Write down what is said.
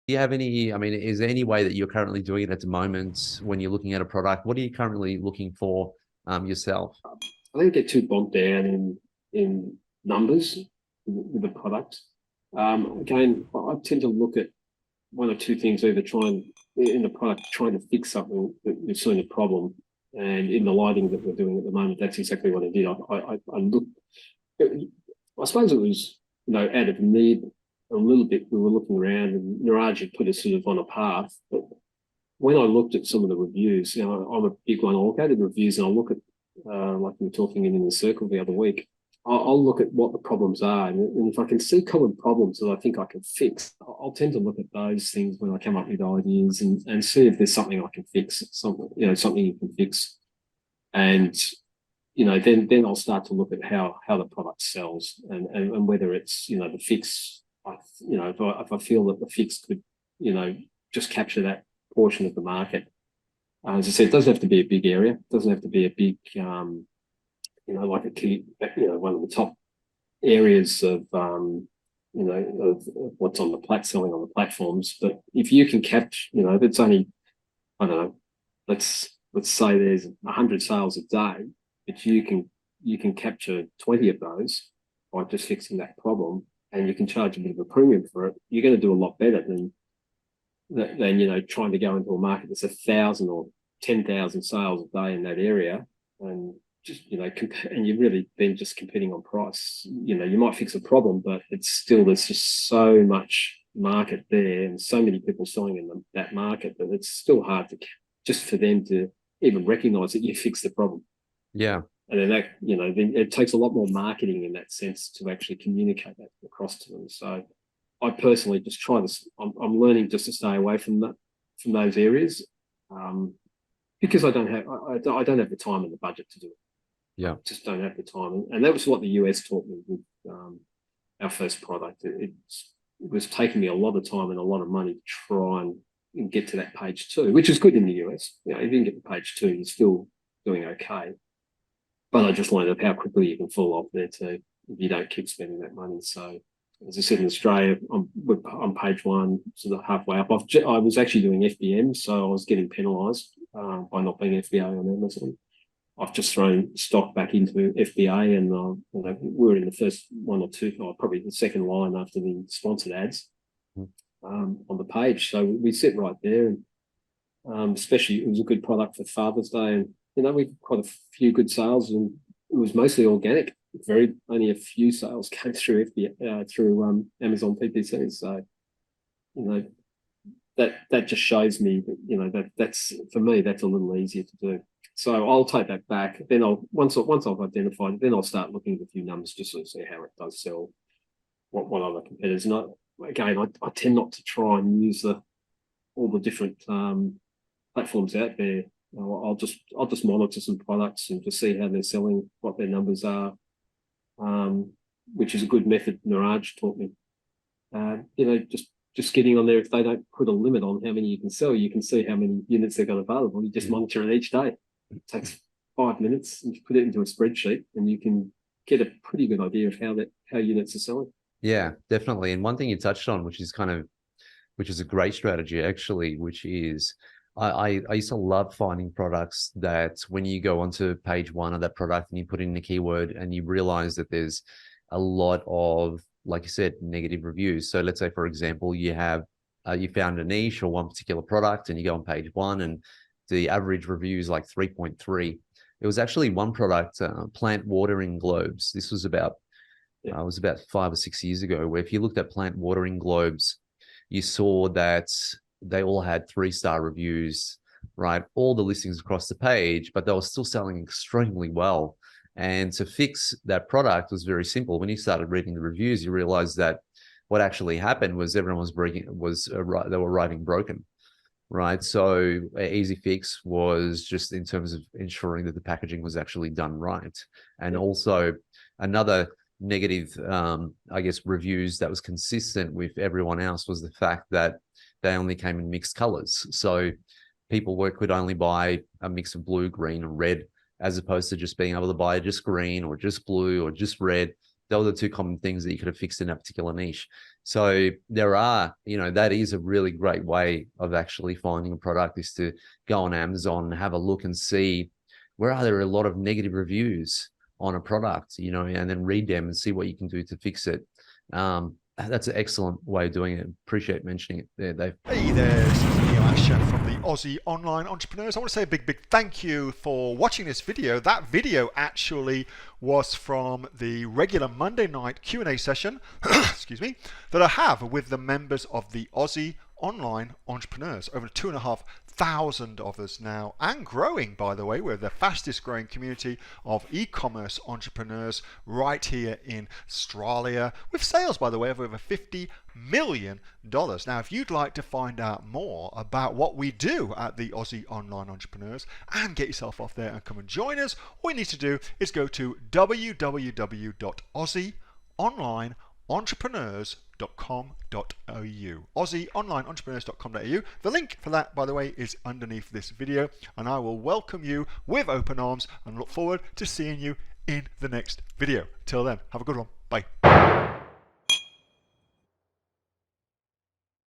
Do you have any, I mean, is there any way that you're currently doing it at the moment when you're looking at a product? What are you currently looking for yourself? I don't get too bogged down in numbers with the product. Again, I tend to look at one or two things, either trying in the product, trying to fix something that is seeing a problem. And in the lighting that we're doing at the moment, that's exactly what I did. I looked, I suppose it was, out of need a little bit. We were looking around and Niraj had put us sort of on a path. But when I looked at some of the reviews, I'm a big one. I'll go to the reviews and I'll look at, like we were talking in the circle the other week, I'll look at what the problems are. And if I can see common problems that I think I can fix, I'll tend to look at those things when I come up with ideas and see if there's something I can fix, something you can fix. And, then I'll start to look at how the product sells and whether it's, the fix, if I feel that the fix could, just capture that portion of the market. As I said, it doesn't have to be a big area. It doesn't have to be a big, like a key, one of the top areas of, of what's on the selling on the platforms. But if you can catch, if it's only, I don't know, let's say there's 100 sales a day, but you can capture 20 of those by just fixing that problem, and you can charge a bit of a premium for it. You're going to do a lot better than trying to go into a market that's 1,000 or 10,000 sales a day in that area, and just and you're really then just competing on price. You might fix a problem, but it's still, there's just so much market there and so many people selling in that market that it's still hard to just for them to even recognize that you fixed the problem. Yeah. And then then it takes a lot more marketing in that sense to actually communicate that across to them. So I personally just try this. I'm learning just to stay away from those areas, because I don't have the time and the budget to do it. Yeah. I just don't have the time, and that was what the US taught me with our first product. It was taking me a lot of time and a lot of money to try and get to that page 2, which is good in the US. If you didn't get to page 2, you're still doing okay. But I just learned how quickly you can fall off there too if you don't keep spending that money. So, as I said, in Australia, I'm page 1, sort of halfway up. I was actually doing FBM, so I was getting penalised by not being FBA on Amazon. I've just thrown stock back into FBA, and we were in the first 1 or 2, or probably the second line after the sponsored ads on the page. So we sit right there, and especially it was a good product for Father's Day, and we've quite a few good sales, and it was mostly organic. Only a few sales came through through Amazon PPC. So that just shows me that that's, for me, that's a little easier to do. So I'll take that back. Then once I've identified it, then I'll start looking at a few numbers just to see how it does sell. What other competitors? And I tend not to try and use all the different platforms out there. I'll just monitor some products and just see how they're selling, what their numbers are, which is a good method Niraj taught me. Just getting on there, if they don't put a limit on how many you can sell, you can see how many units they've got available. You just monitor it each day. It takes 5 minutes, and you put it into a spreadsheet, and you can get a pretty good idea of how units are selling. Yeah, definitely. And one thing you touched on, which is a great strategy actually, which is I used to love finding products that when you go onto page 1 of that product and you put in a keyword and you realize that there's a lot of, like you said, negative reviews. So let's say, for example, you found a niche or one particular product, and you go on page 1 and the average review is like 3.3. It was actually one product, plant watering globes. This was about 5 or 6 years ago, where if you looked at plant watering globes, you saw that they all had 3-star reviews, right? All the listings across the page, but they were still selling extremely well. And to fix that product was very simple. When you started reading the reviews, you realized that what actually happened was everyone they were writing broken, right? So an easy fix was just in terms of ensuring that the packaging was actually done right. And also another negative, I guess, reviews that was consistent with everyone else was the fact that they only came in mixed colors. So people could only buy a mix of blue, green, or red, as opposed to just being able to buy just green or just blue or just red. They were the two common things that you could have fixed in that particular niche. So there are, that is a really great way of actually finding a product, is to go on Amazon and have a look and see where are there a lot of negative reviews on a product, and then read them and see what you can do to fix it. That's an excellent way of doing it. Appreciate mentioning it there, Dave. Hey there, this is Neil-Asher from the Aussie Online Entrepreneurs. I want to say a big thank you for watching this video. That video actually was from the regular Monday night Q&A session, excuse me, that I have with the members of the Aussie Online Entrepreneurs. Over 2,500 of us now, and growing, by the way. We're the fastest growing community of e-commerce entrepreneurs right here in Australia, with sales, by the way, of over $50 million. Now, if you'd like to find out more about what we do at the Aussie Online Entrepreneurs and get yourself off there and come and join us, all you need to do is go to www.aussieonlineentrepreneurs.com.au. AussieOnlineEntrepreneurs.com.au. The link for that, by the way, is underneath this video, and I will welcome you with open arms and look forward to seeing you in the next video. Till then, have a good one. Bye.